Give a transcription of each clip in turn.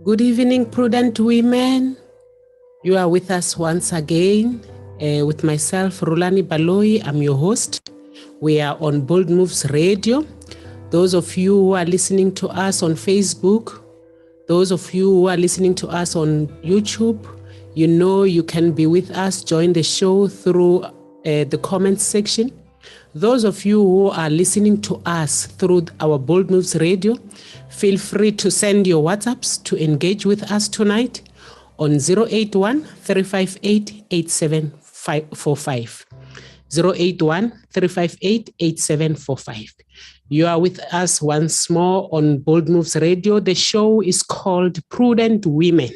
Good evening, Prudent women. You are with us once again with myself, Rhulani Baloyi. I'm your host. We are on Bold Moves Radio. Those of you who are listening to us on Facebook, those of you who are listening to us on YouTube, you know you can be with us, join the show through the comments section. Those of you who are listening to us through our Bold Moves Radio, feel free to send your WhatsApps to engage with us tonight on 081-358-8745. 081-358-8745. You are with us once more on Bold Moves Radio. The show is called Prudent Women.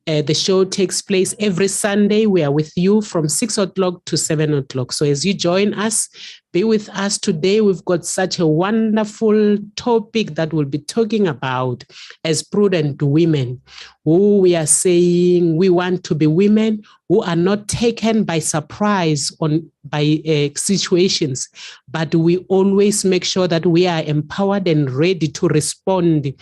The show takes place every Sunday. We are with you from 6 o'clock to 7 o'clock. So as you join us, be with us today. We've got such a wonderful topic that we'll be talking about as prudent women, who we are saying we want to be women who are not taken by surprise by situations, but we always make sure that we are empowered and ready to respond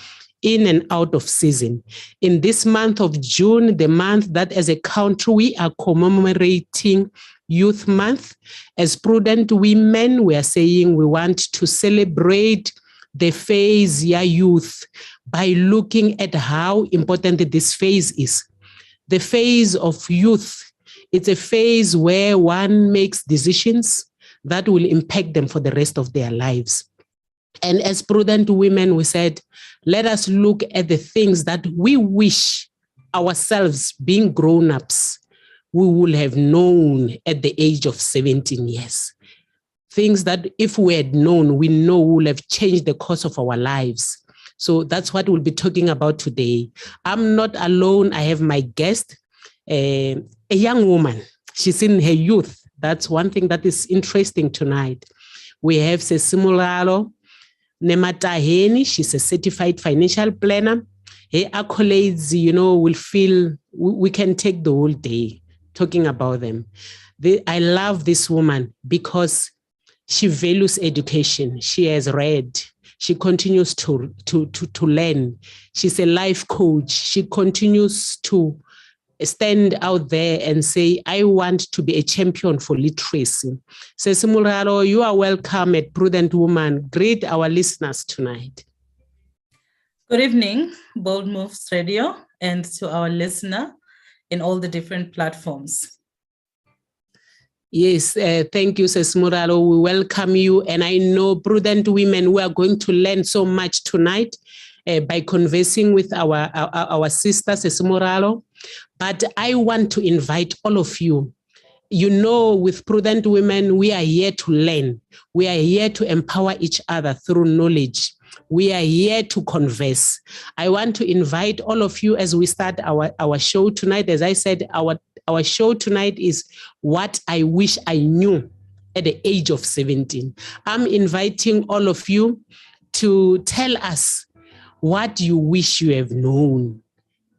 in and out of season. In this month of June, the month that as a country we are commemorating Youth Month, as prudent women, we are saying we want to celebrate the phase youth by looking at how important this phase is. The phase of youth, it's a phase where one makes decisions that will impact them for the rest of their lives. And as prudent women, we said, let us look at the things that we wish ourselves, being grown-ups, we will have known at the age of 17 years. Things that if we had known, we know will have changed the course of our lives. So that's what we'll be talking about today. I'm not alone. I have my guest, a young woman. She's in her youth. That's one thing that is interesting tonight. We have Sesimulalo Nemataheni. She's a certified financial planner. Her accolades, will feel we can take the whole day talking about them. I love this woman because she values education. She has read. She continues to learn. She's a life coach. She continues to stand out there and say, I want to be a champion for literacy. Sesimulalo, you are welcome at Prudent Woman. Greet our listeners tonight. Good evening, Bold Moves Radio, and to our listener in all the different platforms. Yes, thank you, Sesimulalo. We welcome you. And I know Prudent Women, we are going to learn so much tonight by conversing with our sister, Sesimulalo. But I want to invite all of you. With Prudent Women, we are here to learn. We are here to empower each other through knowledge. We are here to converse. I want to invite all of you as we start our show tonight. As I said, our show tonight is what I wish I knew at the age of 17. I'm inviting all of you to tell us what you wish you have known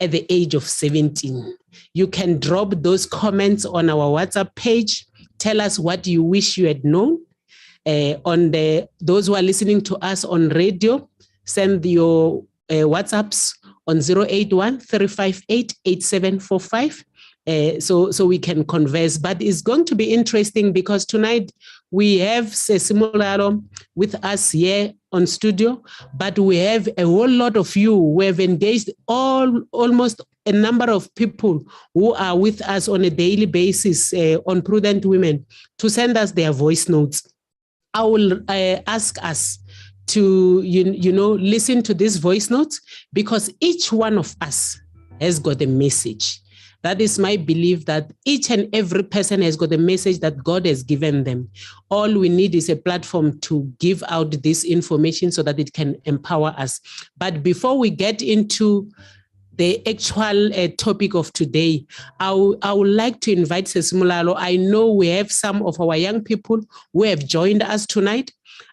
at the age of 17. You can drop those comments on our WhatsApp page. Tell us what you wish you had known. Those who are listening to us on radio, send your WhatsApps on 081-358-8745. So we can converse. But it's going to be interesting because tonight we have Sesimulalo with us here on studio, but we have a whole lot of you who have engaged almost a number of people who are with us on a daily basis on Prudent Women to send us their voice notes. I will ask us to, listen to these voice notes because each one of us has got a message. That is my belief, that each and every person has got a message that God has given them. All we need is a platform to give out this information so that it can empower us. But before we get into the actual topic of today, I would like to invite Sesimulalo. I know we have some of our young people who have joined us tonight.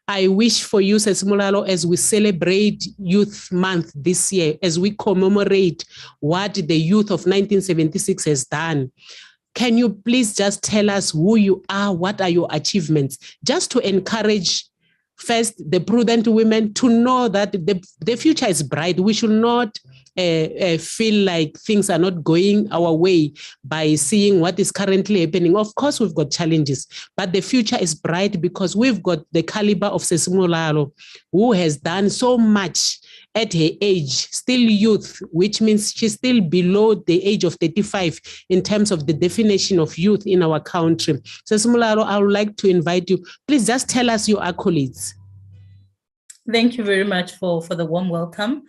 I wish for you, Sesimulalo, as we celebrate Youth Month this year, as we commemorate what the youth of 1976 has done, can you please just tell us who you are, what are your achievements, just to encourage first the prudent women to know that the future is bright. We should not feel like things are not going our way by seeing what is currently happening. Of course, we've got challenges, but the future is bright because we've got the caliber of Sesimolalo, who has done so much at her age, still youth, which means she's still below the age of 35 in terms of the definition of youth in our country. Sesimolalo, I would like to invite you. Please just tell us your accolades. Thank you very much for the warm welcome.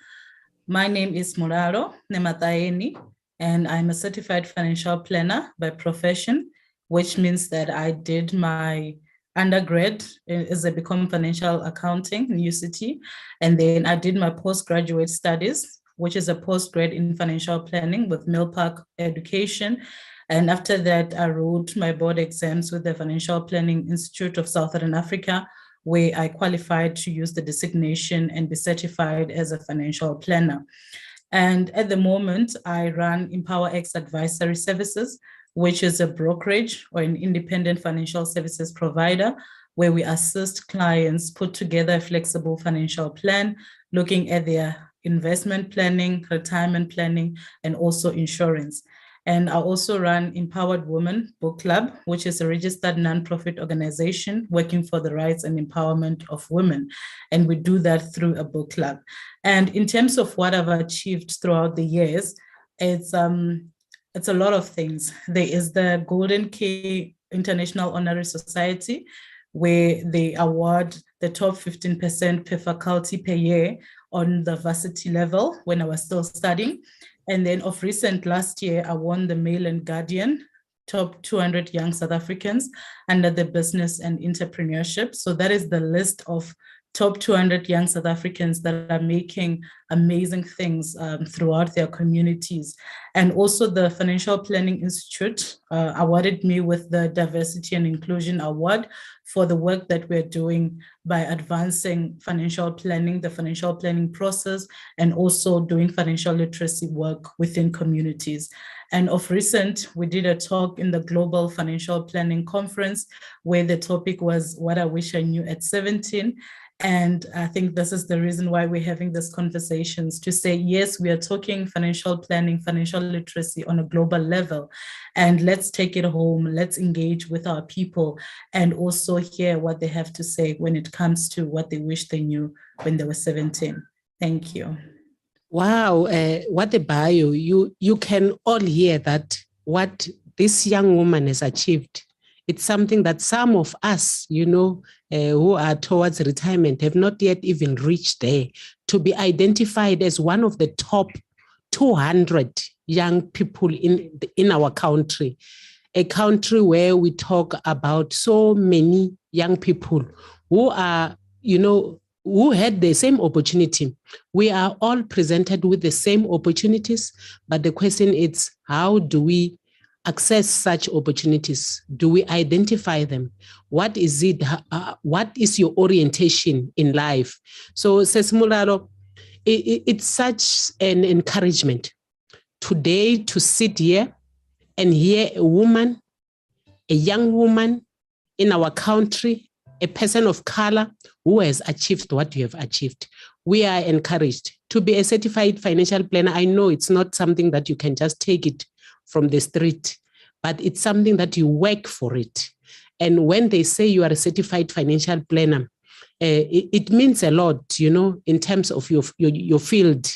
My name is Muraro Nemataeni, and I'm a certified financial planner by profession, which means that I did my undergrad as a become financial accounting in UCT, and then I did my postgraduate studies, which is a postgrad in financial planning with Millpark Education. And after that, I wrote my board exams with the Financial Planning Institute of Southern Africa, where I qualified to use the designation and be certified as a financial planner. And at the moment, I run EmpowerX Advisory Services, which is a brokerage or an independent financial services provider, where we assist clients put together a flexible financial plan, looking at their investment planning, retirement planning, and also insurance. And I also run Empowered Women Book Club, which is a registered nonprofit organization working for the rights and empowerment of women. And we do that through a book club. And in terms of what I've achieved throughout the years, it's a lot of things. There is the Golden K International Honorary Society, where they award the top 15% per faculty per year on the varsity level when I was still studying. And then of recent last year, I won the Mail and Guardian top 200 young South Africans under the business and entrepreneurship. So that is the list of top 200 young South Africans that are making amazing things throughout their communities. And also the Financial Planning Institute awarded me with the Diversity and Inclusion Award for the work that we're doing by advancing financial planning, the financial planning process, and also doing financial literacy work within communities. And of recent, we did a talk in the Global Financial Planning Conference where the topic was what I wish I knew at 17. And I think this is the reason why we're having these conversations, to say, yes, we are talking financial planning, financial literacy on a global level, and let's take it home, let's engage with our people and also hear what they have to say when it comes to what they wish they knew when they were 17. Thank you. Wow, what a bio. You can all hear that what this young woman has achieved. It's something that some of us, who are towards retirement have not yet even reached there, to be identified as one of the top 200 young people in our country, a country where we talk about so many young people who are, who had the same opportunity. We are all presented with the same opportunities, but the question is, how do we access such opportunities? Do we identify them? What is it? What is your orientation in life? So, Sesimolalo, it's such an encouragement today to sit here and hear a young woman in our country, a person of color who has achieved what you have achieved. We are encouraged to be a certified financial planner. I know it's not something that you can just take it from the street, but it's something that you work for it. And when they say you are a certified financial planner, it means a lot, in terms of your field.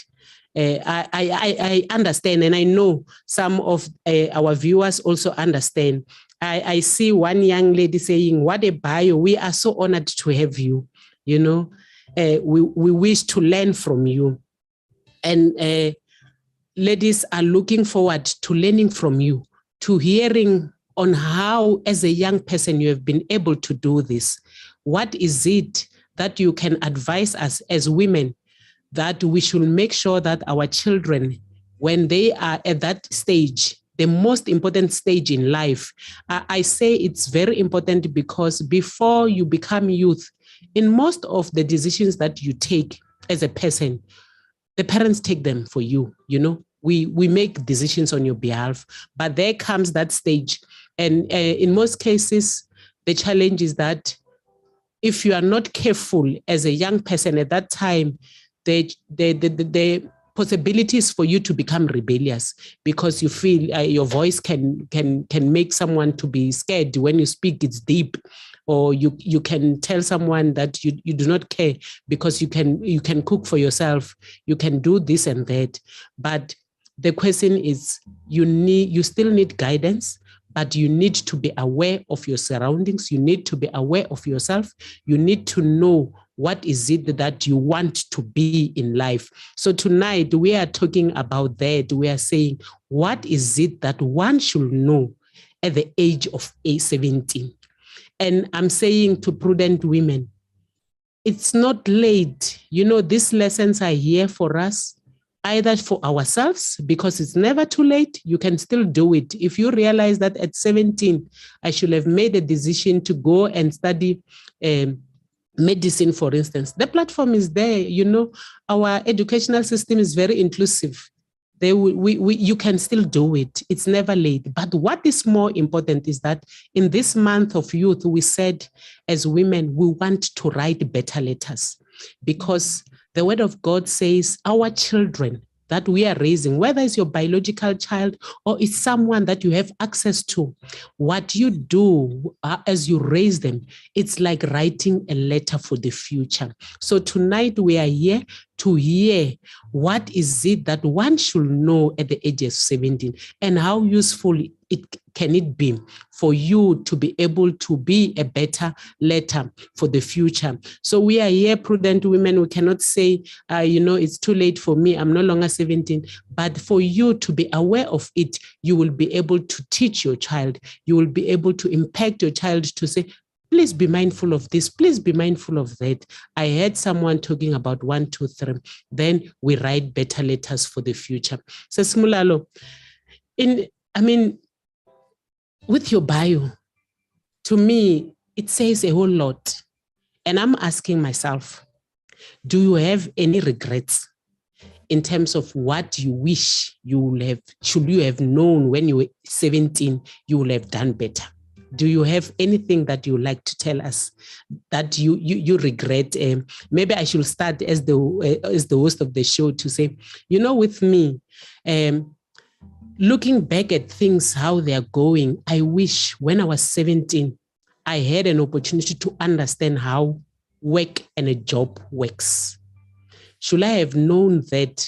I understand, and I know some of our viewers also understand. I see one young lady saying, what a bio, we are so honored to have you, we wish to learn from you. And ladies are looking forward to learning from you, to hearing on how, as a young person, you have been able to do this. What is it that you can advise us as women that we should make sure that our children, when they are at that stage, the most important stage in life, I say it's very important because before you become youth, in most of the decisions that you take as a person, the parents take them for you, We make decisions on your behalf, but there comes that stage. And in most cases, the challenge is that if you are not careful as a young person at that time, the possibilities for you to become rebellious because you feel your voice can make someone to be scared when you speak. It's deep, or you can tell someone that you do not care because you can cook for yourself, you can do this and that. But the question is, you still need guidance, but you need to be aware of your surroundings. You need to be aware of yourself. You need to know what is it that you want to be in life. So tonight we are talking about that. We are saying, what is it that one should know at the age of 17? And I'm saying to prudent women, it's not late. These lessons are here for us, either for ourselves, because it's never too late. You can still do it. If you realize that at 17, I should have made a decision to go and study medicine, for instance, the platform is there. Our educational system is very inclusive. You can still do it. It's never late. But what is more important is that in this month of youth, we said as women, we want to write better letters, because the word of God says our children that we are raising, whether it's your biological child or it's someone that you have access to, what you do as you raise them, it's like writing a letter for the future. So tonight we are here to hear what is it that one should know at the age of 17, and how useful can it be for you to be able to be a better letter for the future. So we are here, prudent women. We cannot say, it's too late for me, I'm no longer 17. But for you to be aware of it, you will be able to teach your child. You will be able to impact your child to say, please be mindful of this. Please be mindful of that. I heard someone talking about 1, 2, 3. Then we write better letters for the future. So Smulalo, with your bio, to me, it says a whole lot. And I'm asking myself, do you have any regrets in terms of what you wish should you have known when you were 17, you would have done better? Do you have anything that you would like to tell us that you regret? Maybe I should start as the host of the show to say, with me, looking back at things, how they are going, I wish when I was 17, I had an opportunity to understand how work and a job works. Should I have known that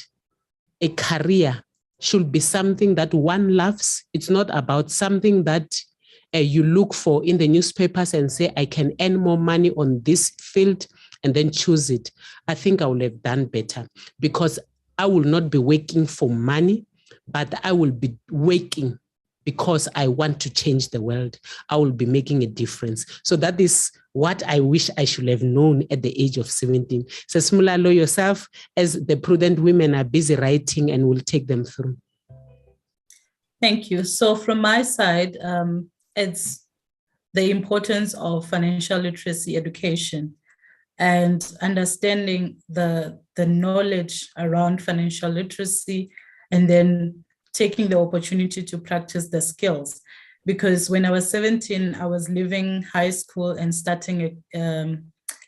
a career should be something that one loves? It's not about something that you look for in the newspapers and say, I can earn more money on this field and then choose it. I think I would have done better, because I will not be working for money, but I will be working because I want to change the world. I will be making a difference. So that is what I wish I should have known at the age of 17. So Smulalo, yourself, as the prudent women are busy writing, and will take them through. Thank you. So from my side, it's the importance of financial literacy education and understanding the knowledge around financial literacy, and then taking the opportunity to practice the skills. Because when I was 17, I was leaving high school and starting a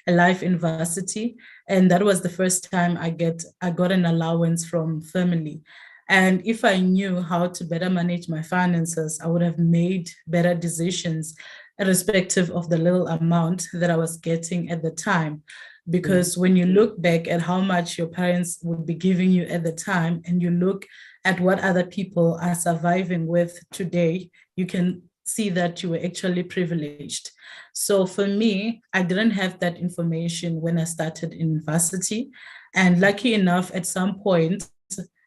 life in varsity. And that was the first time I got an allowance from family. And if I knew how to better manage my finances, I would have made better decisions, irrespective of the little amount that I was getting at the time. Because when you look back at how much your parents would be giving you at the time, and you look at what other people are surviving with today, you can see that you were actually privileged. So for me, I didn't have that information when I started in university. And lucky enough, at some point,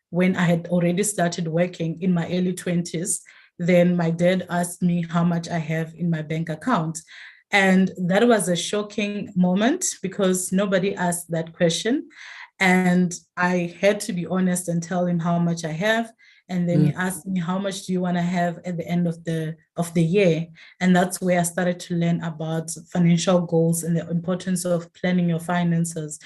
when I had already started working in my early 20s, then my dad asked me how much I have in my bank account. And that was a shocking moment, because nobody asked that question. And I had to be honest and tell him how much I have. And then he asked me, how much do you want to have at the end of the year? And that's where I started to learn about financial goals and the importance of planning your finances.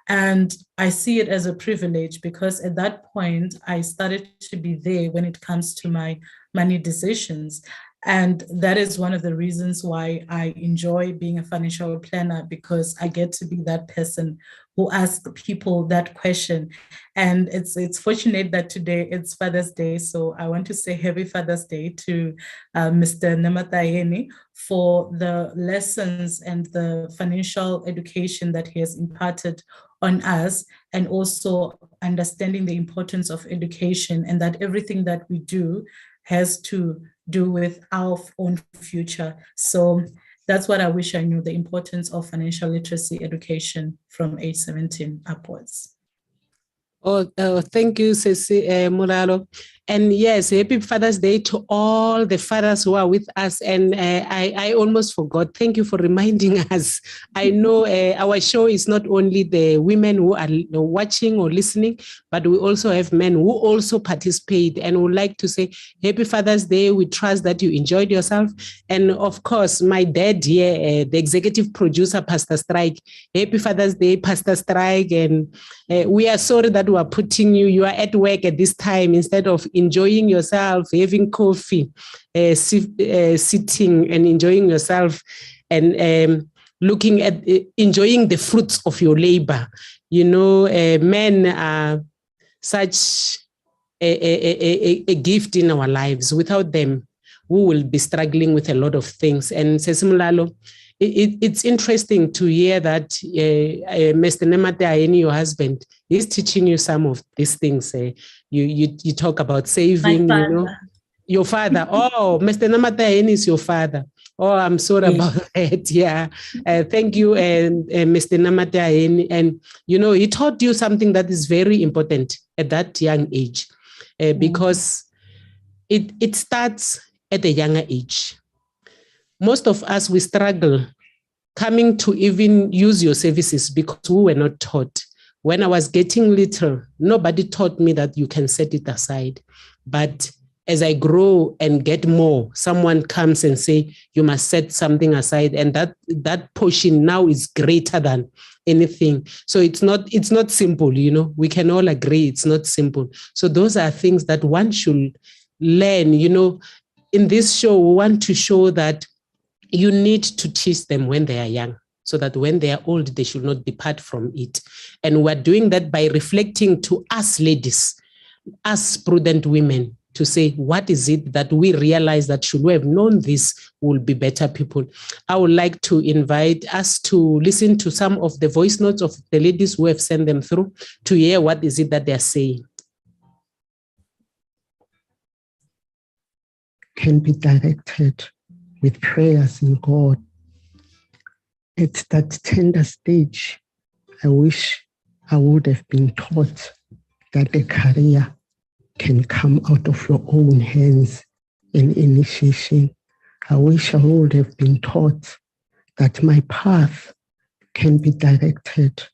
And I see it as a privilege, because at that point, I started to be there when it comes to my money decisions. And that is one of the reasons why I enjoy being a financial planner, because I get to be that person who asks people that question. And it's fortunate that today it's Father's Day. So I want to say happy Father's Day to Mr. Nematayeni for the lessons and the financial education that he has imparted on us, and also understanding the importance of education, and that everything that we do has to do with our own future. So that's what I wish I knew, the importance of financial literacy education from age 17 upwards. Thank you, Ceci Mulalo. And yes, happy Father's Day to all the fathers who are with us. And I almost forgot. Thank you for reminding us. I know our show is not only the women who are watching or listening, but we also have men who also participate. And would like to say happy Father's Day. We trust that you enjoyed yourself. And of course, my dad here, the executive producer, Pastor Strike. Happy Father's Day, Pastor Strike. And we are sorry that we are putting you are at work at this time instead of enjoying yourself, having coffee, sitting and enjoying yourself, and looking at enjoying the fruits of your labor. You know, men are such a gift in our lives. Without them, we will be struggling with a lot of things. And Sesimulalo, it's interesting to hear that Mr. Nematayeni, your husband, is teaching you some of these things. You talk about saving, you know. Your father. Oh, Mr. Nematayeni is your father. Oh, I'm sorry about that. Yeah. Thank you, Mr. Nematayeni. And, you know, he taught you something that is very important at that young age, because it starts at a younger age. Most of us, we struggle coming to even use your services because we were not taught. When I was getting little, nobody taught me that you can set it aside. But as I grow and get more, someone comes and say, you must set something aside. And that portion now is greater than anything. So it's not simple, you know. We can all agree it's not simple. So those are things that one should learn, you know. In this show, we want to show that you need to teach them when they are young, so that when they are old, they should not depart from it. And we're doing that by reflecting to us ladies, us prudent women, to say, what is it that we realize that should we have known this, we'll be better people. I would like to invite us to listen to some of the voice notes of the ladies who have sent them through, to hear what is it that they're saying. Can be directed with prayers in God. At that tender stage, I wish I would have been taught that a career can come out of your own hands in initiation. I wish I would have been taught that my path can be directed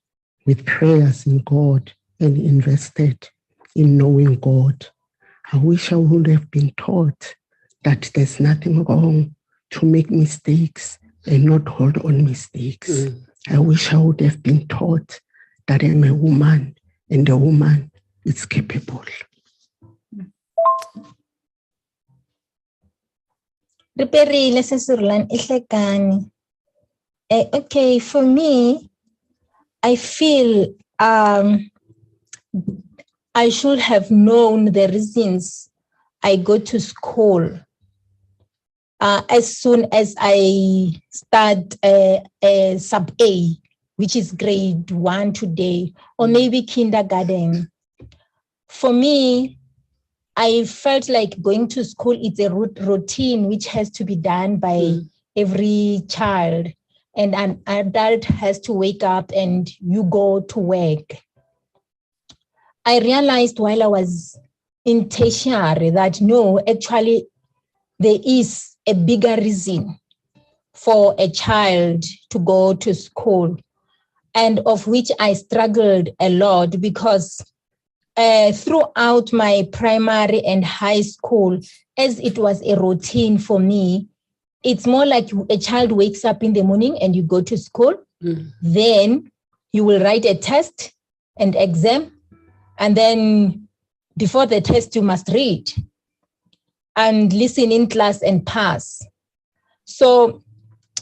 with prayers in God and invested in knowing God. I wish I would have been taught that there's nothing wrong to make mistakes and not hold on mistakes. I wish I would have been taught that I'm a woman and a woman is capable. Okay, for me, I feel I should have known the reasons I go to school. As soon as I start sub A, which is grade 1 today, or maybe kindergarten. For me, I felt like going to school is a routine which has to be done by every child, and an adult has to wake up and you go to work. I realized while I was in tertiary that no, actually, there is a bigger reason for a child to go to school, and of which I struggled a lot, because throughout my primary and high school, as it was a routine for me, it's more like a child wakes up in the morning and you go to school, then you will write a test and exam, and then before the test you must read. and listen in class and pass. So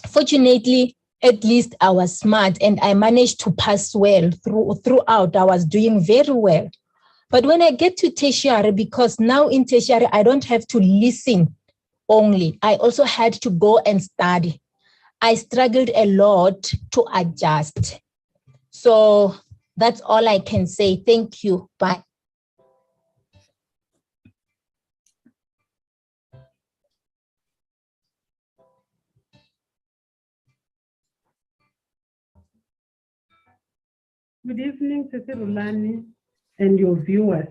fortunately, at least I was smart and I managed to pass well throughout. I was doing very well. But when I get to tertiary, because now in tertiary, I don't have to listen only. I also had to go and study. I struggled a lot to adjust. So that's all I can say. Thank you. Bye. Good evening, Sister Rhulani and your viewers.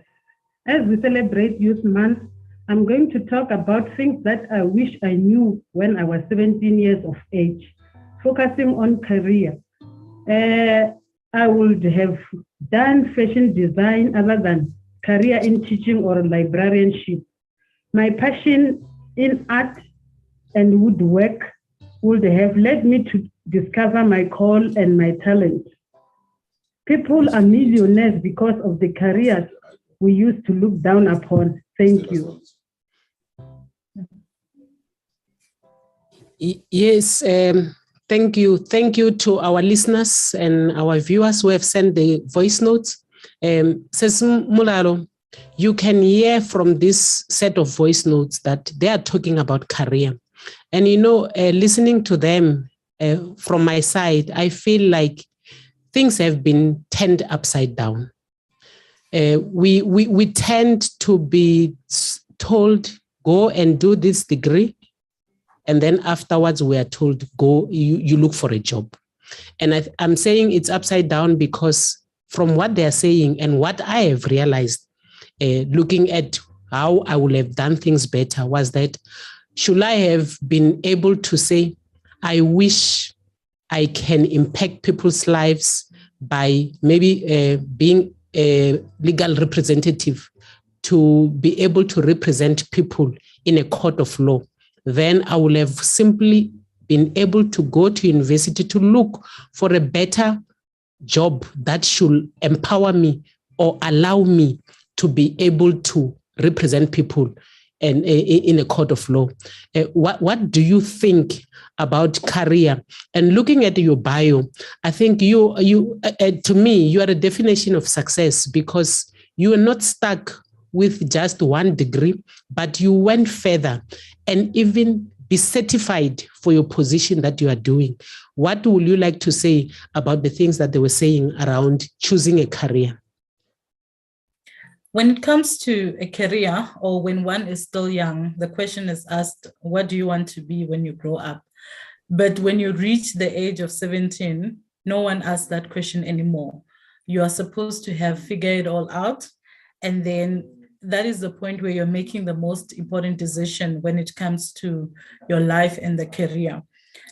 As we celebrate Youth Month, I'm going to talk about things that I wish I knew when I was 17 years of age, focusing on career. I would have done fashion design other than career in teaching or librarianship. My passion in art and woodwork would have led me to discover my call and my talent. People are millionaires because of the careers we used to look down upon. Thank you. Yes, thank you. Thank you to our listeners and our viewers who have sent the voice notes. Says Mulalo, you can hear from this set of voice notes that they are talking about career. And listening to them from my side, I feel like things have been turned upside down. We tend to be told, go and do this degree. And then afterwards, we are told, go, you look for a job. And I'm saying it's upside down because from what they're saying and what I have realized, looking at how I would have done things better, was that should I have been able to say, I wish I can impact people's lives by maybe being a legal representative to be able to represent people in a court of law, then I would have simply been able to go to university to look for a better job that should empower me or allow me to be able to represent people and in a court of law. What do you think about career? And looking at your bio, I think to me, you are a definition of success because you are not stuck with just one degree, but you went further and even be certified for your position that you are doing. What would you like to say about the things that they were saying around choosing a career? When it comes to a career or when one is still young, the question is asked, what do you want to be when you grow up? But when you reach the age of 17, no one asks that question anymore. You are supposed to have figured it all out. And then that is the point where you're making the most important decision when it comes to your life and the career.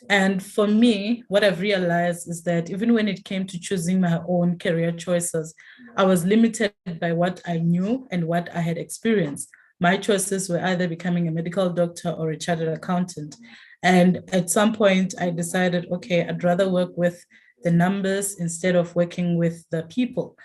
And for me, what I've realized is that even when it came to choosing my own career choices, I was limited by what I knew and what I had experienced. My choices were either becoming a medical doctor or a chartered accountant. And at some point, I decided, okay, I'd rather work with the numbers instead of working with the people,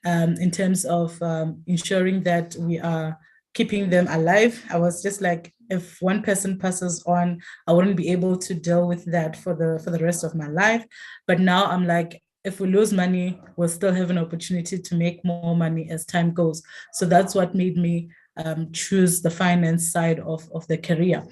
in terms of ensuring that we are keeping them alive. I was just like, if one person passes on, I wouldn't be able to deal with that for the rest of my life. But now I'm like, if we lose money, we'll still have an opportunity to make more money as time goes. So that's what made me choose the finance side of the career.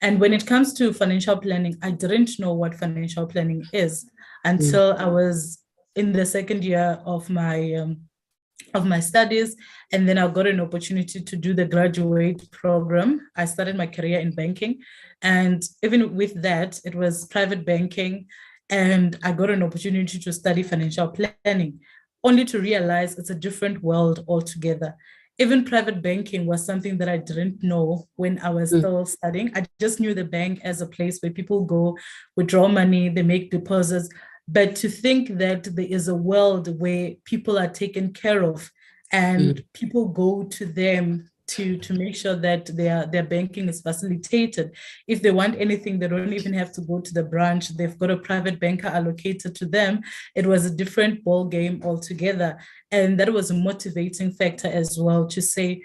And when it comes to financial planning, I didn't know what financial planning is until I was in the second year of my studies. And then I got an opportunity to do the graduate program. I started my career in banking. And even with that, it was private banking. And I got an opportunity to study financial planning, only to realize it's a different world altogether. Even private banking was something that I didn't know when I was still studying. I just knew the bank as a place where people go, withdraw money, they make deposits. But to think that there is a world where people are taken care of and people go to them to make sure that their banking is facilitated. If they want anything, they don't even have to go to the branch. They've got a private banker allocated to them. It was a different ball game altogether. And that was a motivating factor as well to say,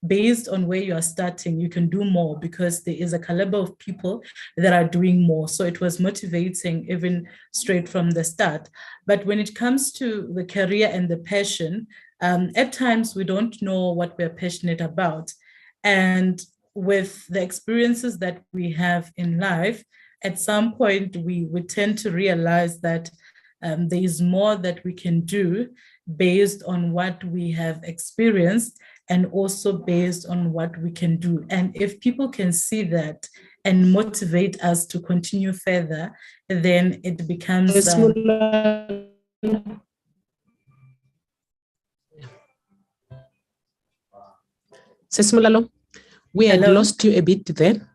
based on where you are starting, you can do more because there is a caliber of people that are doing more. So it was motivating even straight from the start. But when it comes to the career and the passion, at times we don't know what we're passionate about. And with the experiences that we have in life, at some point we tend to realize that there is more that we can do based on what we have experienced and also based on what we can do. And if people can see that and motivate us to continue further, then it becomes... Sesimulalo, we had lost you a bit there.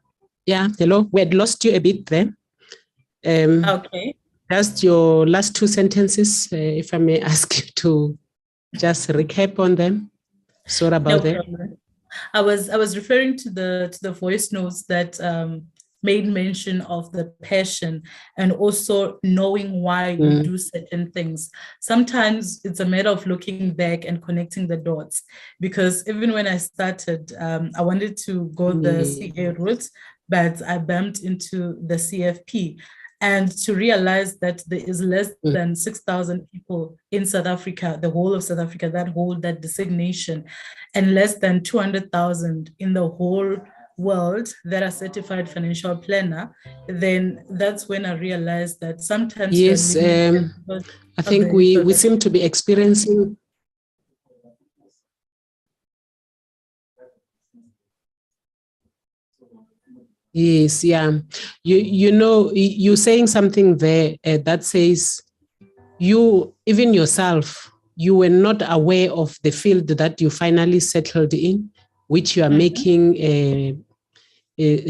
Yeah, hello, we had lost you a bit there. Okay. Just your last two sentences, if I may ask you to just recap on them. Sorry about that. I was referring to the voice notes that made mention of the passion and also knowing why we do certain things. Sometimes it's a matter of looking back and connecting the dots, because even when I started, I wanted to go the CA route, but I bumped into the CFP. And to realize that there is less than 6,000 people in South Africa, the whole of South Africa, that hold that designation, and less than 200,000 in the whole world that are certified financial planner, then that's when I realized that sometimes... Yes, I think we seem to be experiencing... Yes, yeah. You know, you're saying something there that says you, even yourself, you were not aware of the field that you finally settled in, which you are making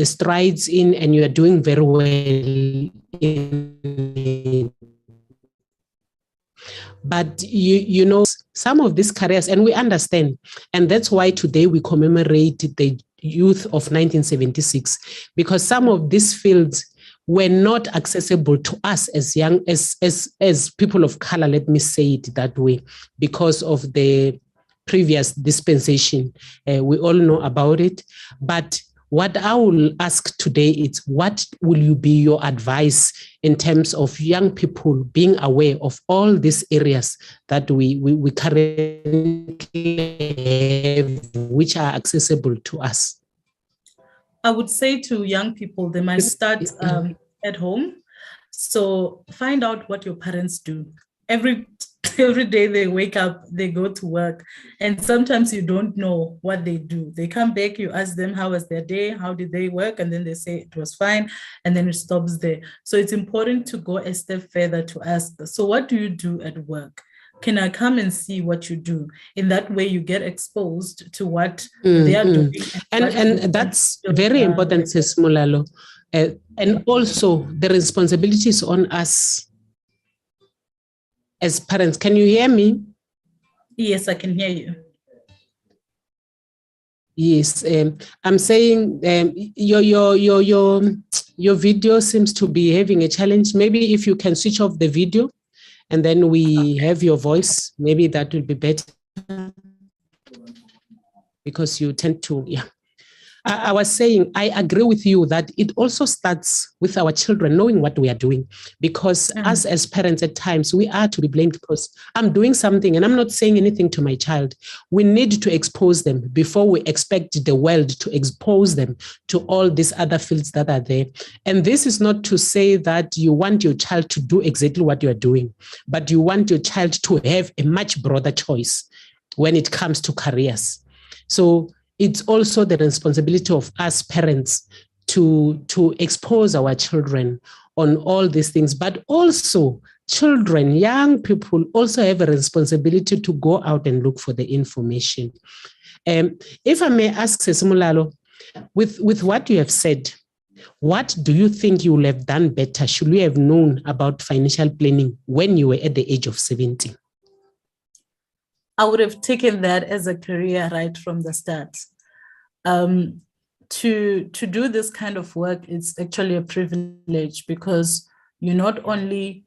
strides in, and you are doing very well in. But you know, some of these careers, and we understand, and that's why today we commemorate the youth of 1976, because some of these fields were not accessible to us as young as people of color, let me say it that way, because of the previous dispensation. We all know about it. But what I will ask today is, what will you be your advice in terms of young people being aware of all these areas that we currently have, which are accessible to us? I would say to young people, they might start at home. So find out what your parents do. Every day they wake up, they go to work, and sometimes you don't know what they do. They come back, you ask them, how was their day? How did they work? And then they say it was fine, and then it stops there. So it's important to go a step further to ask, so what do you do at work? Can I come and see what you do? In that way, you get exposed to what they are doing. And that's very important, Sis Mulalo. And also the responsibilities on us as parents. Can you hear me? Yes, I can hear you. Yes, I'm saying your video seems to be having a challenge. Maybe if you can switch off the video and then we have your voice, maybe that will be better, because you tend to, yeah. I was saying, I agree with you that it also starts with our children knowing what we are doing, because us as parents at times, we are to be blamed because I'm doing something and I'm not saying anything to my child. We need to expose them before we expect the world to expose them to all these other fields that are there. And this is not to say that you want your child to do exactly what you are doing, but you want your child to have a much broader choice when it comes to careers. So it's also the responsibility of us parents to expose our children on all these things, but also children, young people also have a responsibility to go out and look for the information. If I may ask Sesimulalo, with what you have said, what do you think you would have done better? Should we have known about financial planning when you were at the age of 17? I would have taken that as a career right from the start. To do this kind of work, it's actually a privilege, because you not only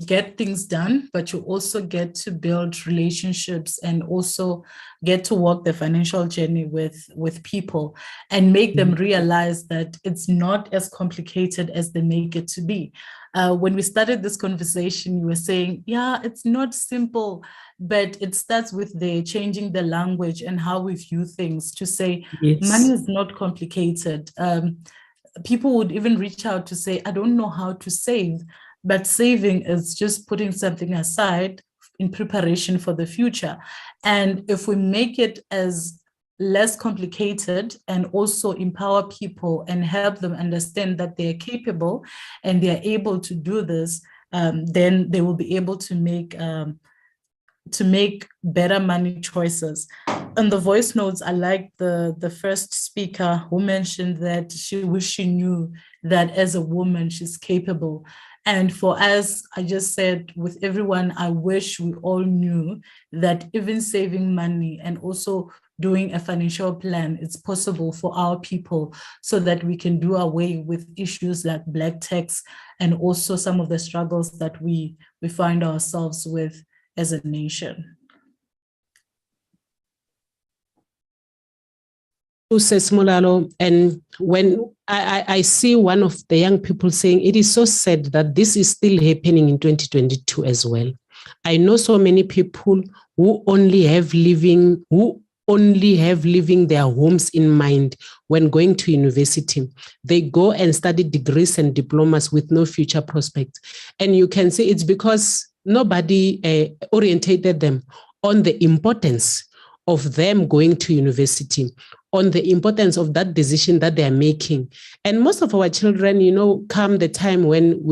get things done, but you also get to build relationships and also get to walk the financial journey with people and make them realize that it's not as complicated as they make it to be. When we started this conversation, you were saying, yeah, it's not simple, but it starts with the changing the language and how we view things to say, money is not complicated. People would even reach out to say, I don't know how to save, but saving is just putting something aside in preparation for the future. And if we make it as less complicated and also empower people and help them understand that they are capable and they are able to do this, then they will be able to make better money choices. On the voice notes, I like the first speaker who mentioned that she wished she knew that as a woman, she's capable. And for us, I just said with everyone, I wish we all knew that even saving money and also doing a financial plan, it's possible for our people so that we can do away with issues like black tax and also some of the struggles that we find ourselves with as a nation. Says Molalo, and when I see one of the young people saying it is so sad that this is still happening in 2022 as well. I know so many people who only have living their homes in mind when going to university. They go and study degrees and diplomas with no future prospects. And you can see it's because nobody orientated them on the importance of them going to university, on the importance of that decision that they are making. And most of our children, come the time when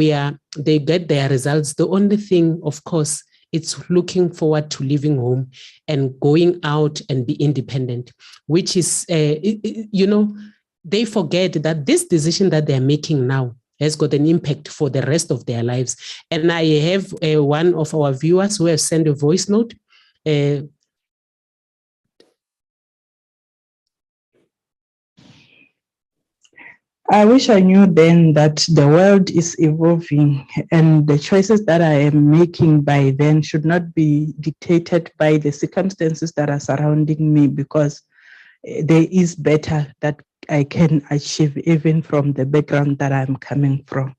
they get their results, the only thing, of course, it's looking forward to leaving home and going out and be independent, which is, they forget that this decision that they're making now has got an impact for the rest of their lives. And I have one of our viewers who has sent a voice note. I wish I knew then that the world is evolving and the choices that I am making by then should not be dictated by the circumstances that are surrounding me, because there is better that I can achieve even from the background that I'm coming from.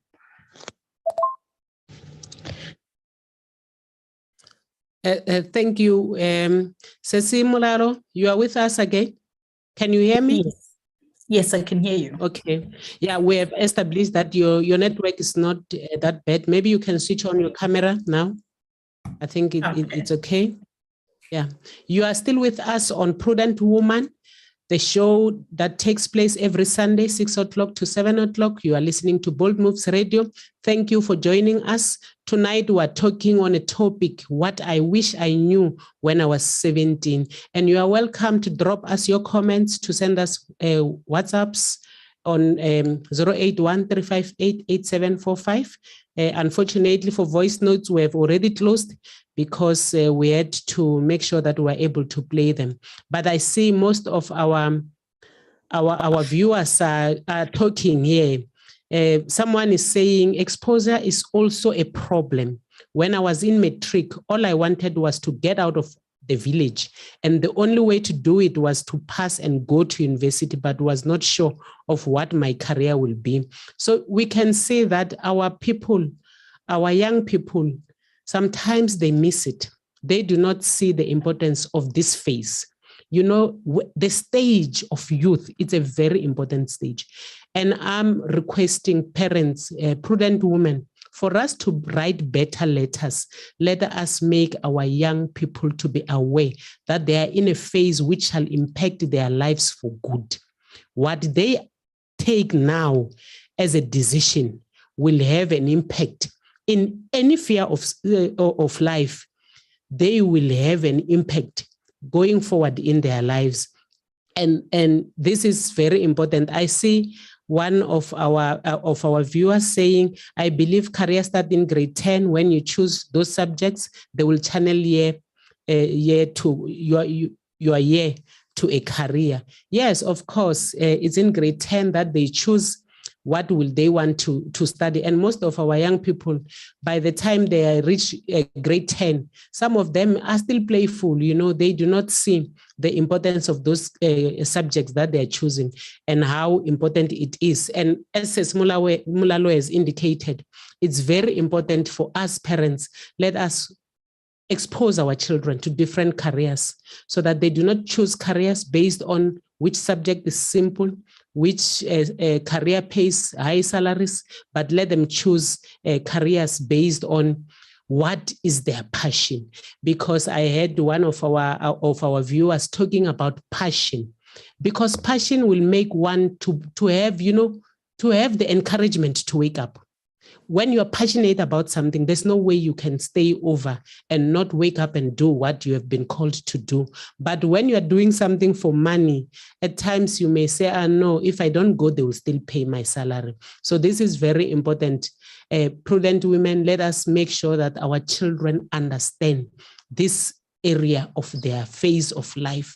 Thank you. Ceci Molaro, you are with us again. Can you hear me? Yes. Yes, I can hear you. Okay. Yeah, we have established that your network is not that bad. Maybe you can switch on your camera now. I think it's okay. Yeah. You are still with us on Prudent Woman, the show that takes place every Sunday, 6 o'clock to 7 o'clock. You are listening to Bold Moves Radio. Thank you for joining us. Tonight, we are talking on a topic, what I wish I knew when I was 17. And you are welcome to drop us your comments, to send us WhatsApps on 081-358-8745. Unfortunately, for voice notes, we have already closed because we had to make sure that we were able to play them. But I see most of our viewers are talking here. Someone is saying exposure is also a problem. When I was in matric, all I wanted was to get out of the village. And the only way to do it was to pass and go to university, but was not sure of what my career will be. So we can say that our young people, sometimes they miss it. They do not see the importance of this phase. The stage of youth, it's a very important stage. And I'm requesting parents, prudent women, for us to write better letters. Let us make our young people to be aware that they are in a phase which shall impact their lives for good. What they take now as a decision will have an impact in any sphere of life. They will have an impact going forward in their lives. And this is very important. I see one of our viewers saying, I believe career start in grade 10. When you choose those subjects, they will channel your year to a career. Yes, of course, it's in grade 10 that they choose what will they want to study. And most of our young people, by the time they reach grade 10, some of them are still playful. You know, they do not see the importance of those subjects that they're choosing and how important it is. And as Mulalo has indicated, it's very important for us parents. Let us expose our children to different careers so that they do not choose careers based on which subject is simple, which career pays high salaries, but let them choose careers based on what is their passion. Because I heard one of our viewers talking about passion, because passion will make one to have, you know, to have the encouragement to wake up. When you're passionate about something, there's no way you can stay over and not wake up and do what you have been called to do. But when you're doing something for money, at times you may say, no, if I don't go, they will still pay my salary. So this is very important. Prudent women, let us make sure that our children understand this area of their phase of life,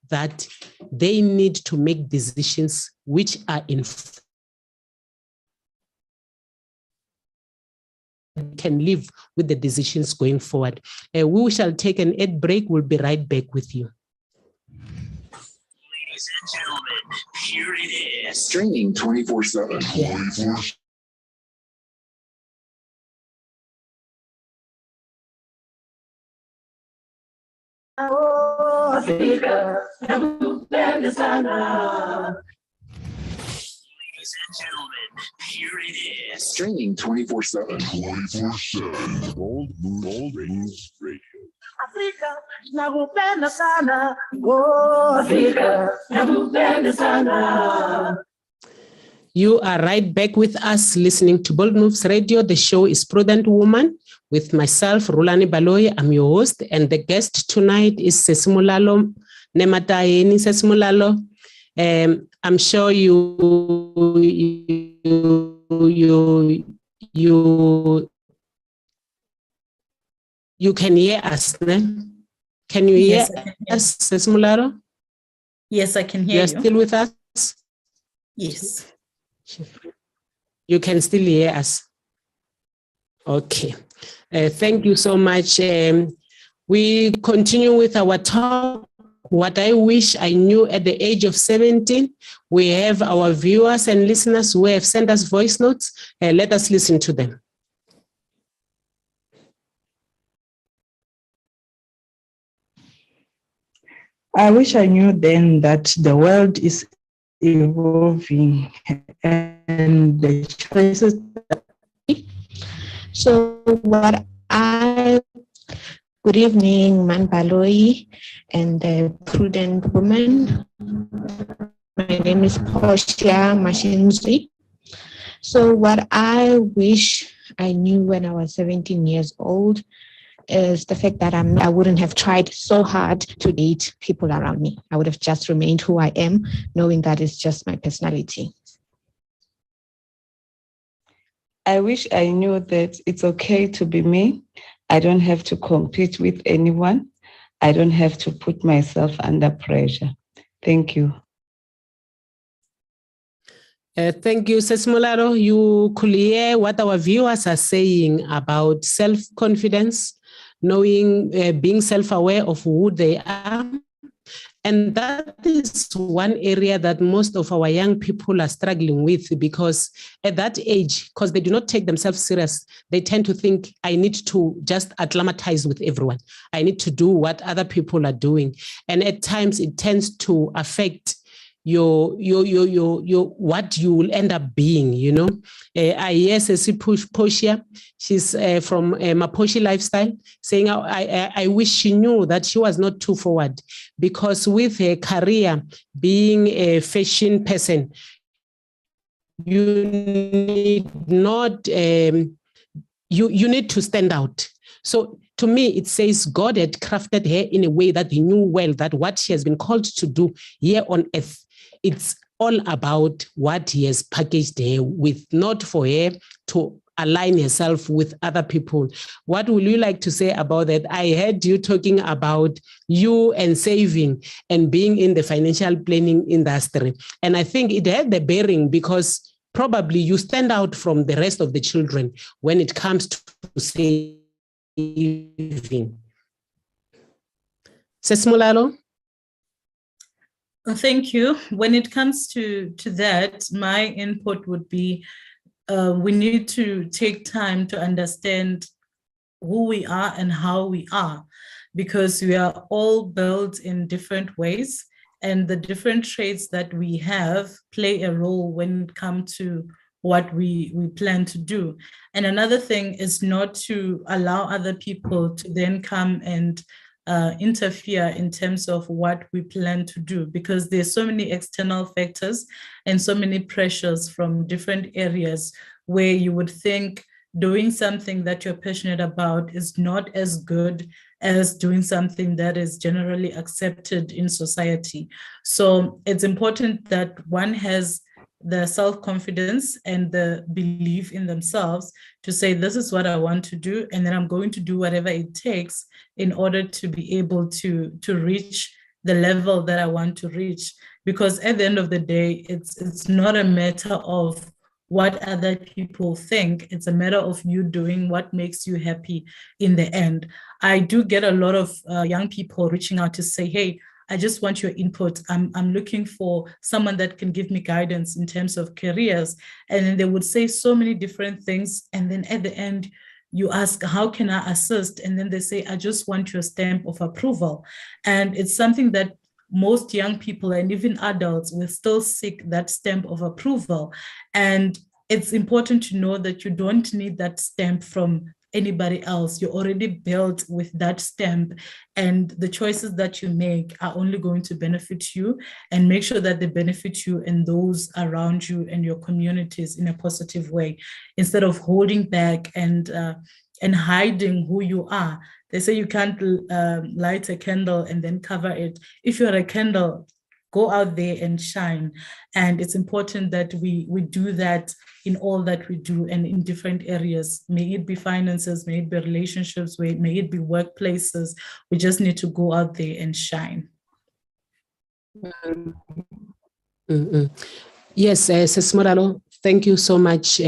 that they need to make decisions which are informed, can live with the decisions going forward. We shall take an ad break. We'll be right back with you. Ladies and gentlemen, here it is. Streaming 24/7. Ladies and gentlemen, here it is. Streaming 24/7. 24/7. Bold Moves Radio. Africa, nakupenda sana. Oh, Africa, nakupenda sana. You are right back with us listening to Bold Moves Radio. The show is Prudent Woman with myself, Rhulani Baloyi. I'm your host, and the guest tonight is Sesimulalo Nematayeni. Sesimulalo, I'm sure you can hear us. Then can you hear us, Sesimulalo? Yes, I can hear you. You're still with us? Yes. You can still hear us. Okay. Thank you so much. We continue with our talk. What I wish I knew at the age of 17. We have our viewers and listeners who have sent us voice notes. Let us listen to them. I wish I knew then that the world is evolving and the choices. So good evening, Man Baloyi and the Prudent Woman. My name is Portia Mashinzi. So what I wish I knew when I was 17 years old is the fact that I wouldn't have tried so hard to date people around me. I would have just remained who I am, knowing that it's just my personality. I wish I knew that it's okay to be me. I don't have to compete with anyone. I don't have to put myself under pressure. Thank you. Thank you, Sesimulalo. You could hear what our viewers are saying about self-confidence, knowing, being self-aware of who they are. And that is one area that most of our young people are struggling with, because at that age, because they do not take themselves serious, they tend to think, I need to just acclimatize with everyone. I need to do what other people are doing. And at times it tends to affect your what you will end up being, you know. I hear Portia, she's from Maposhi Lifestyle, saying I wish she knew that she was not too forward, because with her career being a fashion person, you need not you need to stand out. So to me, it says God had crafted her in a way that he knew well that what she has been called to do here on earth, it's all about what he has packaged her with, not for her to align herself with other people. What would you like to say about that? I heard you talking about you and saving and being in the financial planning industry. And I think it had the bearing, because probably you stand out from the rest of the children when it comes to saving. Sesimolalo? Thank you. When it comes to that, my input would be we need to take time to understand who we are and how we are, because we are all built in different ways, and the different traits that we have play a role when it comes to what we plan to do. And another thing is not to allow other people to then come and interfere in terms of what we plan to do, because there's so many external factors and so many pressures from different areas where you would think doing something that you're passionate about is not as good as doing something that is generally accepted in society. So it's important that one has the self-confidence and the belief in themselves to say, this is what I want to do, and then I'm going to do whatever it takes in order to be able to reach the level that I want to reach. Because at the end of the day, it's not a matter of what other people think. It's a matter of you doing what makes you happy in the end. I do get a lot of young people reaching out to say, hey, I just want your input. I'm looking for someone that can give me guidance in terms of careers. And then they would say so many different things. And then at the end, you ask, how can I assist? And then they say, I just want your stamp of approval. And it's something that most young people and even adults will still seek that stamp of approval. And it's important to know that you don't need that stamp from anybody else. You're already built with that stamp, and the choices that you make are only going to benefit you, and make sure that they benefit you and those around you and your communities in a positive way, instead of holding back and hiding who you are. They say you can't light a candle and then cover it. If you're a candle, go out there and shine. And it's important that we do that in all that we do and in different areas. May it be finances, may it be relationships, may it be workplaces. We just need to go out there and shine. Mm-hmm. Yes, Sesimolalo, thank you so much.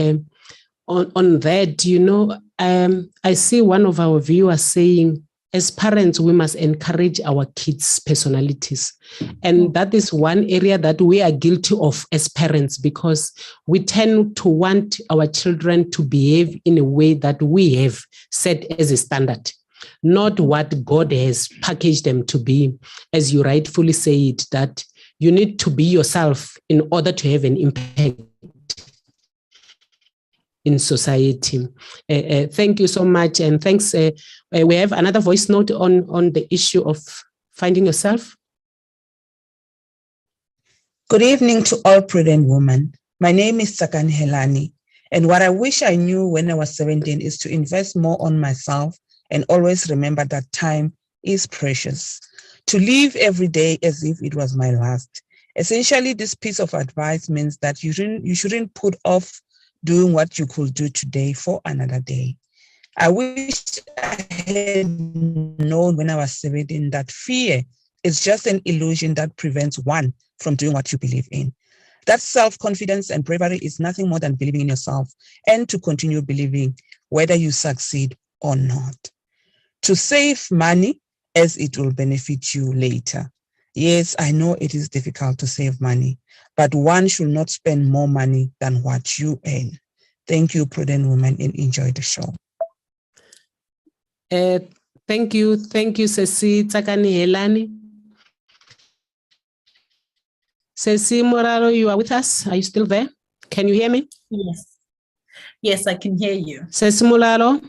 On that, you know, I see one of our viewers saying, as parents, we must encourage our kids' personalities. And that is one area that we are guilty of as parents, because we tend to want our children to behave in a way that we have set as a standard, not what God has packaged them to be. As you rightfully said, that you need to be yourself in order to have an impact in society. Thank you so much. And thanks. We have another voice note on the issue of finding yourself. Good evening to all Prudent women. My name is Rhulani, and what I wish I knew when I was 17 is to invest more on myself and always remember that time is precious. To live every day as if it was my last. Essentially, this piece of advice means that you shouldn't put off doing what you could do today for another day. I wish I had known when I was 17 that fear is just an illusion that prevents one from doing what you believe in. That self-confidence and bravery is nothing more than believing in yourself and to continue believing whether you succeed or not. To save money as it will benefit you later. Yes, I know it is difficult to save money, but one should not spend more money than what you earn. Thank you, Prudent women, and enjoy the show. Thank you, Sesi Rhulani. Sesimolalo, you are with us. Are you still there? Can you hear me? Yes. Yes, I can hear you. Sesimolalo,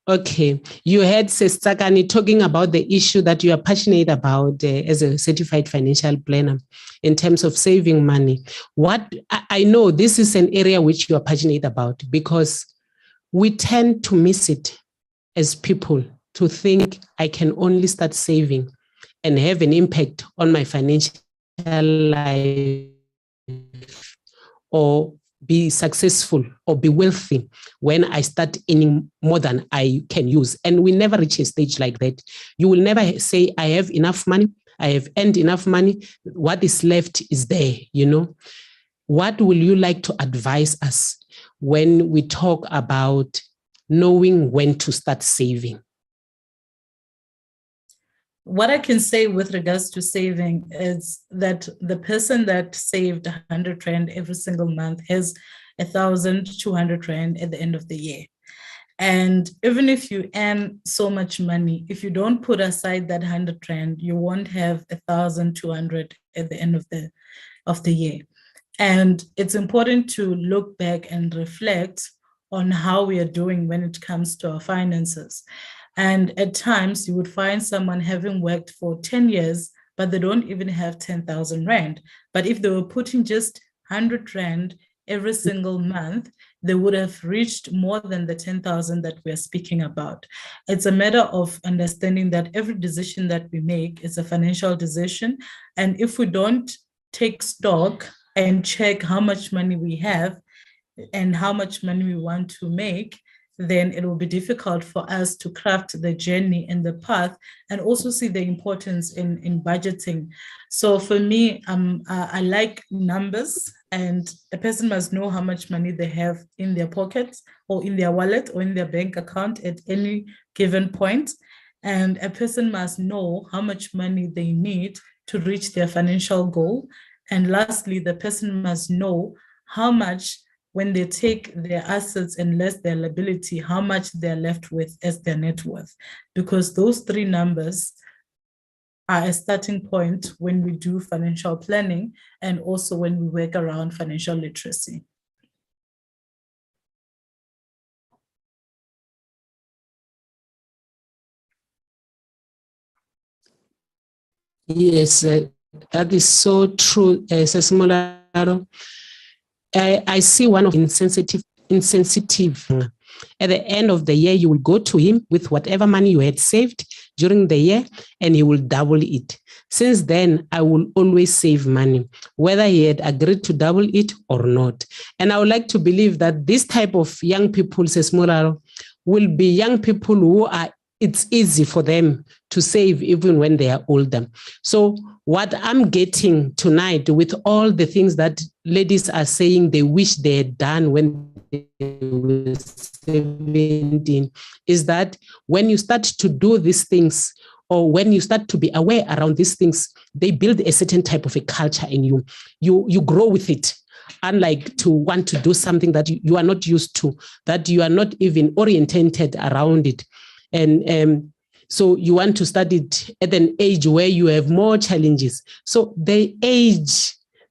okay. You heard Sesakani talking about the issue that you are passionate about as a certified financial planner in terms of saving money. What I know this is an area which you are passionate about, because we tend to miss it as people, to think I can only start saving and have an impact on my financial life or be successful or be wealthy when I start earning more than I can use. And we never reach a stage like that. You will never say, I have enough money, I have earned enough money. What is left is there, What will you like to advise us when we talk about knowing when to start saving? What I can say with regards to saving is that the person that saved 100 Rand every single month has 1,200 Rand at the end of the year. And even if you earn so much money, if you don't put aside that 100 Rand, you won't have 1,200 at the end of the year. And it's important to look back and reflect on how we are doing when it comes to our finances. And at times you would find someone having worked for 10 years, but they don't even have 10,000 Rand. But if they were putting just 100 Rand every single month, they would have reached more than the 10,000 that we are speaking about. It's a matter of understanding that every decision that we make is a financial decision. And if we don't take stock and check how much money we have and how much money we want to make, then it will be difficult for us to craft the journey and the path and also see the importance in budgeting. So for me, I like numbers, and a person must know how much money they have in their pockets or in their wallet or in their bank account at any given point. And a person must know how much money they need to reach their financial goal. And lastly, the person must know how much, when they take their assets and less their liability, how much they're left with as their net worth. Because those three numbers are a starting point when we do financial planning and also when we work around financial literacy. Yes, that is so true, Sesimolaro. I see one of insensitive. At the end of the year, you will go to him with whatever money you had saved during the year, and he will double it. Since then, I will always save money, whether he had agreed to double it or not. And I would like to believe that this type of young people, Sesimolaro, will be young people who are, it's easy for them to save even when they are older. So what I'm getting tonight with all the things that ladies are saying they wish they had done when they were 17 is that when you start to do these things, or when you start to be aware around these things, they build a certain type of a culture in you. You grow with it. Unlike to want to do something that you are not used to, that you are not even oriented around it. And so you want to start it at an age where you have more challenges. So the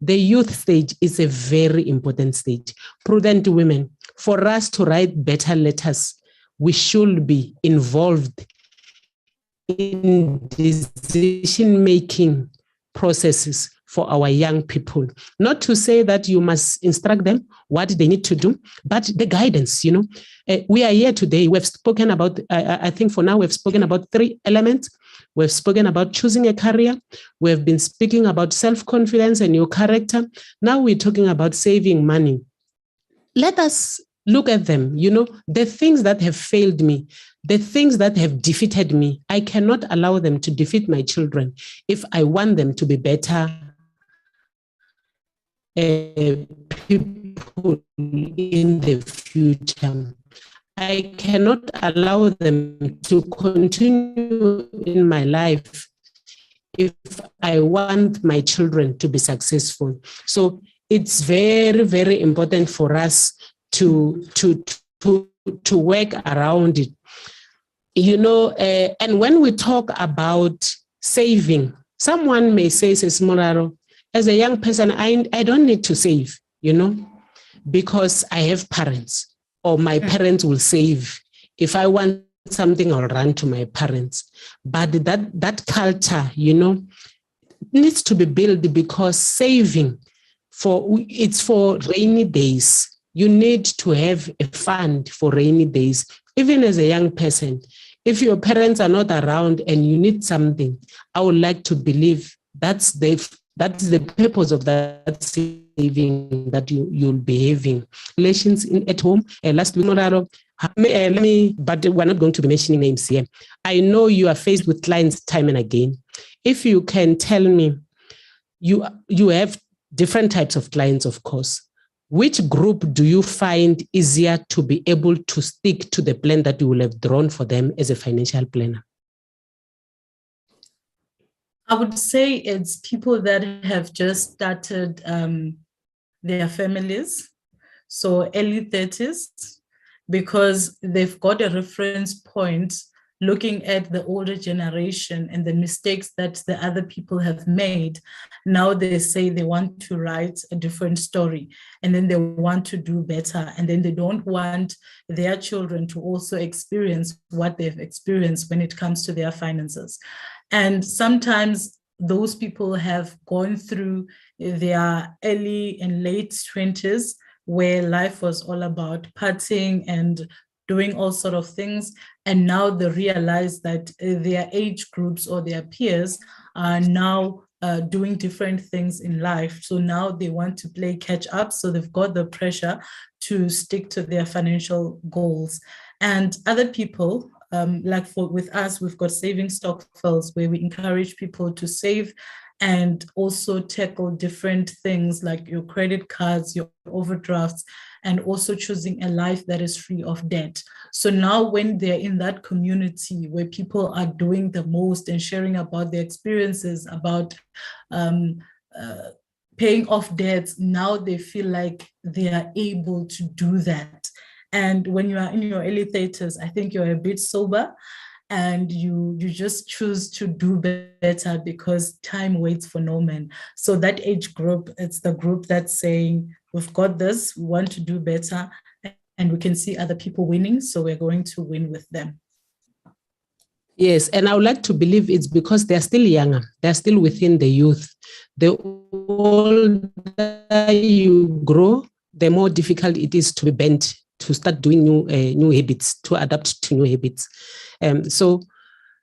youth stage is a very important stage. Prudent women, for us to write better letters, we should be involved in decision-making processes for our young people. Not to say that you must instruct them what they need to do, but the guidance, we are here today. We've spoken about, I think for now, we've spoken about 3 elements. We've spoken about choosing a career. We've been speaking about self-confidence and your character. Now we're talking about saving money. Let us look at them, the things that have failed me, the things that have defeated me. I cannot allow them to defeat my children if I want them to be better people in the future. I cannot allow them to continue in my life if I want my children to be successful. So it's very, very important for us to work around it. And when we talk about saving, someone may say, Sesimolaro, as a young person, I don't need to save, because I have parents, or my parents will save. If I want something, I'll run to my parents. But that culture, needs to be built, because saving it's for rainy days. You need to have a fund for rainy days. Even as a young person, if your parents are not around and you need something, I would like to believe that's the purpose of that saving that you'll be having. Relations at home. Last week, but we're not going to be mentioning names here. I know you are faced with clients time and again. if you can tell me, you have different types of clients, of course. Which group do you find easier to be able to stick to the plan that you will have drawn for them as a financial planner? I would say it's people that have just started their families, so early 30s, because they've got a reference point looking at the older generation and the mistakes that the other people have made. Now they say they want to write a different story, and then they want to do better, and then they don't want their children to also experience what they've experienced when it comes to their finances. And sometimes those people have gone through their early and late 20s, where life was all about partying and doing all sort of things. And now they realize that their age groups or their peers are now doing different things in life. So now they want to play catch up. So they've got the pressure to stick to their financial goals. And other people, like with us, we've got saving stokvels where we encourage people to save and also tackle different things like your credit cards, your overdrafts, and also choosing a life that is free of debt. So now when they're in that community where people are doing the most and sharing about their experiences, about paying off debts, now they feel like they are able to do that. And when you are in your early 30s, I think you're a bit sober, and you just choose to do better because time waits for no man. So that age group, it's the group that's saying, we've got this, we want to do better, and we can see other people winning, so we're going to win with them. Yes, and I would like to believe it's because they're still younger, they're still within the youth. The older you grow, the more difficult it is to be bent, to start doing new habits, to adapt to new habits. So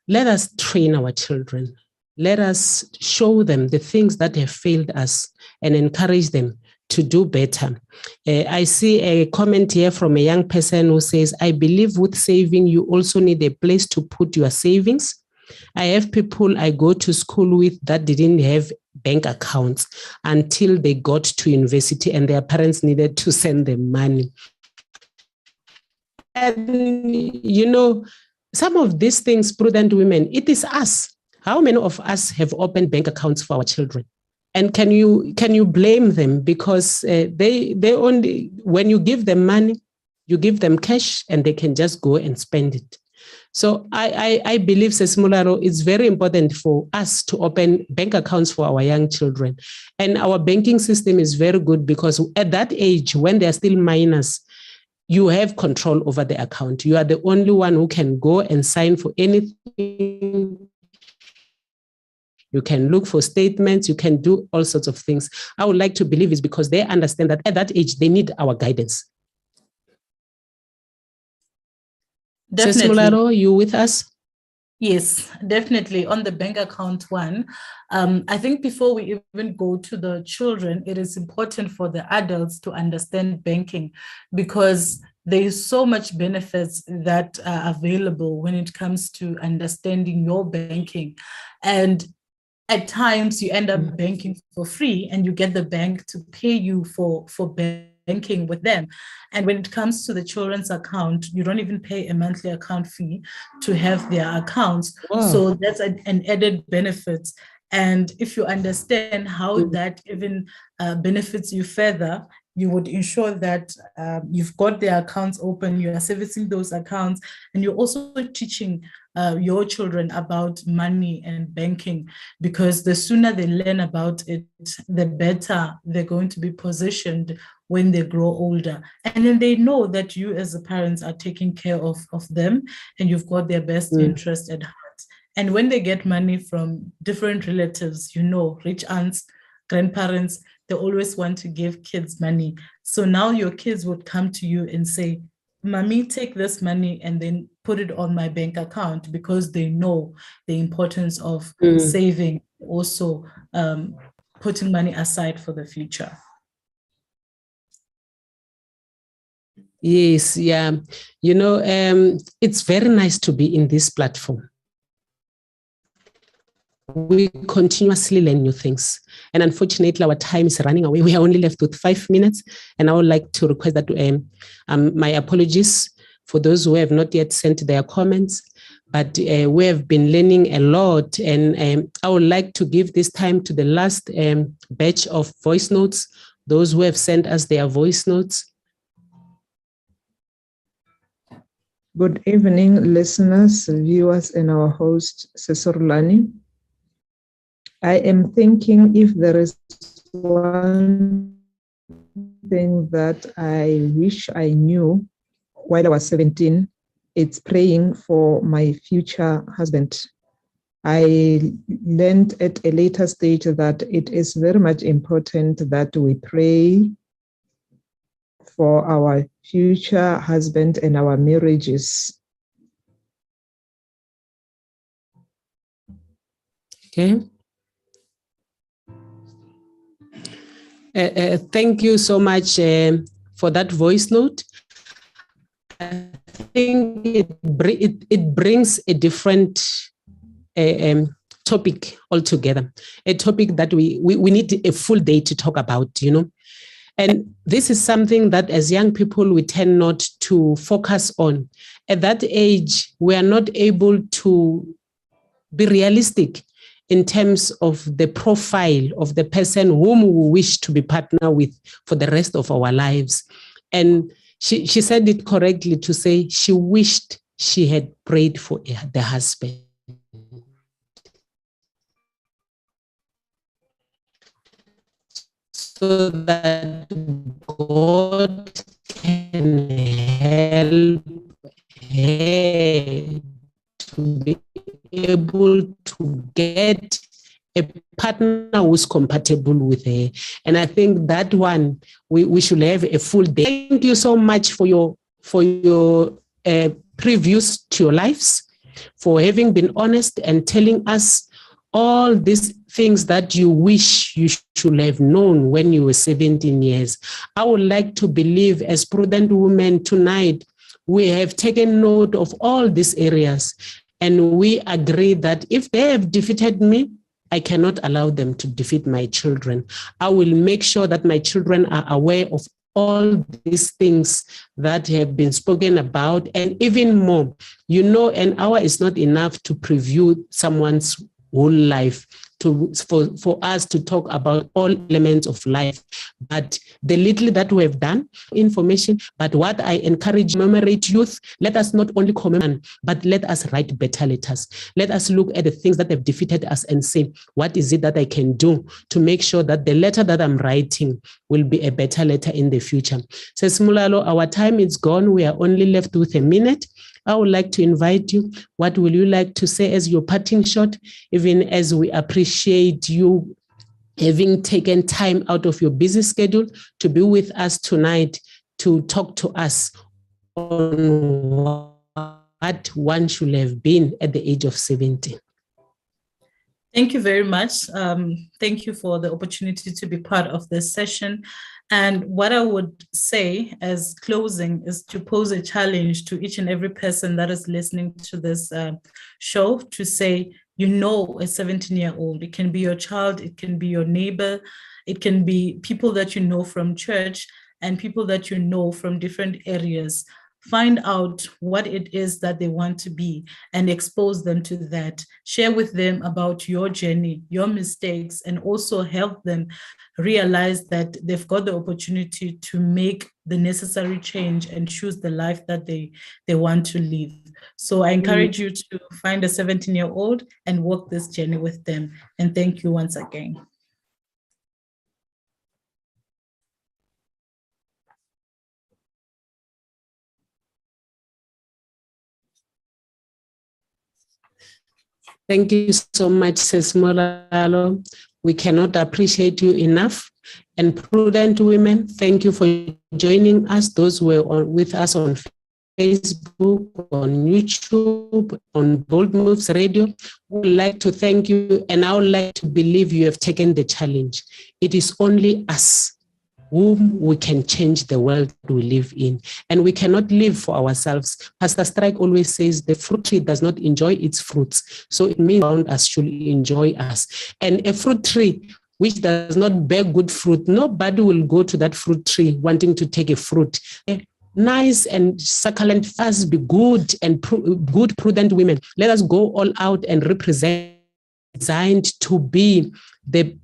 let us train our children. Let us show them the things that have failed us and encourage them to do better. I see a comment here from a young person who says, I believe with saving, you also need a place to put your savings. I have people I go to school with that didn't have bank accounts until they got to university and their parents needed to send them money. And, you know, some of these things, prudent women, it is us. How many of us have opened bank accounts for our children? And can you blame them? Because they only, when you give them money, you give them cash and they can just go and spend it. So I believe, Sesimularo, it's very important for us to open bank accounts for our young children. And our banking system is very good because at that age, when they're still minors, you have control over the account. You are the only one who can go and sign for anything. You can look for statements. You can do all sorts of things. I would like to believe it's because they understand that at that age, they need our guidance. Definitely. Sesimularo, you with us? Yes, definitely. On the bank account one, I think before we even go to the children, it is important for the adults to understand banking, because there is so much benefits that are available when it comes to understanding your banking. And at times you end up banking for free and you get the bank to pay you for banking with them. And when it comes to the children's account, you don't even pay a monthly account fee to have their accounts. Wow. So that's an added benefit. And if you understand how that even benefits you further, you would ensure that you've got their accounts open, you are servicing those accounts, and you're also teaching your children about money and banking, because the sooner they learn about it, the better they're going to be positioned when they grow older. And then they know that you as the parents are taking care of them and you've got their best interest at heart. And when they get money from different relatives, you know, rich aunts, grandparents, they always want to give kids money. So now your kids would come to you and say, Mommy, take this money and then put it on my bank account, because they know the importance of saving, also putting money aside for the future. Yes, yeah. You know, it's very nice to be in this platform. we continuously learn new things. And unfortunately, our time is running away. We are only left with 5 minutes. And I would like to request that my apologies for those who have not yet sent their comments. But we have been learning a lot. And I would like to give this time to the last batch of voice notes, those who have sent us their voice notes. Good evening, listeners, viewers, and our host, Rhulani. I am thinking if there is one thing that I wish I knew while I was 17, it's praying for my future husband. I learned at a later stage that it is very much important that we pray for our future husband and our marriages. Okay. Thank you so much for that voice note. I think it brings a different topic altogether, a topic that we need a full day to talk about, you know. And this is something that as young people, we tend not to focus on. At that age, we are not able to be realistic in terms of the profile of the person whom we wish to be partner with for the rest of our lives. And she said it correctly to say she wished she had prayed for the husband. So that God can help her to be able to get a partner who's compatible with her. And I think that one, we should have a full day. Thank you so much for your previews to your lives, for having been honest and telling us all these things that you wish you should have known when you were 17 years. I would like to believe as prudent women tonight, we have taken note of all these areas, and we agree that if they have defeated me, I cannot allow them to defeat my children. I will make sure that my children are aware of all these things that have been spoken about, and even more. You know, an hour is not enough to preview someone's whole life, for us to talk about all elements of life. But the little that we have done, information, but what I encourage, commemorate youth, let us not only commemorate, but let us write better letters. Let us look at the things that have defeated us and say, what is it that I can do to make sure that the letter that I'm writing will be a better letter in the future. Says Mulalo, our time is gone. We are only left with a minute. I would like to invite you. What will you like to say as your parting shot, even as we appreciate you having taken time out of your busy schedule to be with us tonight to talk to us on what one should have been at the age of 70. Thank you very much. Thank you for the opportunity to be part of this session. And what I would say as closing is to pose a challenge to each and every person that is listening to this show to say, you know, a 17-year-old, it can be your child, it can be your neighbor, it can be people that you know from church and people that you know from different areas. Find out what it is that they want to be and expose them to that. Share with them about your journey, your mistakes, and also help them realize that they've got the opportunity to make the necessary change and choose the life that they want to live. So I encourage you to find a 17-year-old and walk this journey with them. And thank you once again. Thank you so much, Sis Moralo. We cannot appreciate you enough. And Prudent Women, thank you for joining us. Those who were with us on Facebook, on YouTube, on Bold Moves Radio. We would like to thank you, and I would like to believe you have taken the challenge. It is only us whom we can change the world we live in. And we cannot live for ourselves. Pastor Strike always says the fruit tree does not enjoy its fruits. So it means around us should enjoy us. And a fruit tree which does not bear good fruit, nobody will go to that fruit tree wanting to take a fruit. Nice and succulent first be good and good, prudent women. Let us go all out and represent, designed to be the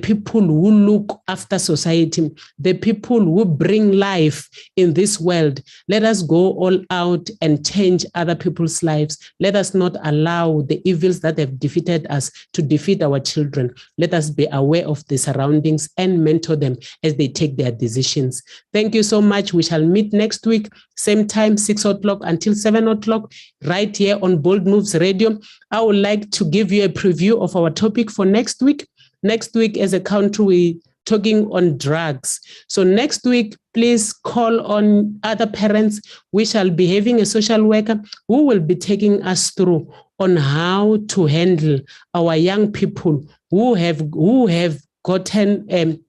people who look after society, the people who bring life in this world. Let us go all out and change other people's lives. Let us not allow the evils that have defeated us to defeat our children. Let us be aware of the surroundings and mentor them as they take their decisions. Thank you so much. We shall meet next week, same time, 6 o'clock until 7 o'clock, right here on Bold Moves Radio. I would like to give you a preview of our topic for next week. Next week, as a country, we're talking on drugs. So next week, please call on other parents. We shall be having a social worker who will be taking us through on how to handle our young people who have gotten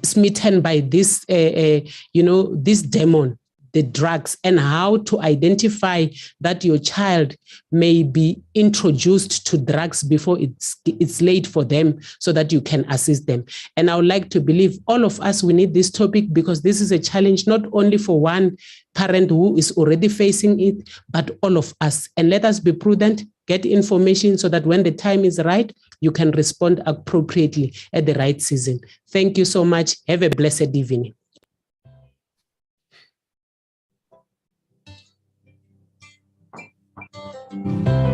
smitten by this, this demon, the drugs, and how to identify that your child may be introduced to drugs before it's late for them, so that you can assist them. And I would like to believe all of us, we need this topic, because this is a challenge not only for one parent who is already facing it, but all of us. And let us be prudent, get information so that when the time is right, you can respond appropriately at the right season. Thank you so much. Have a blessed evening. Thank you.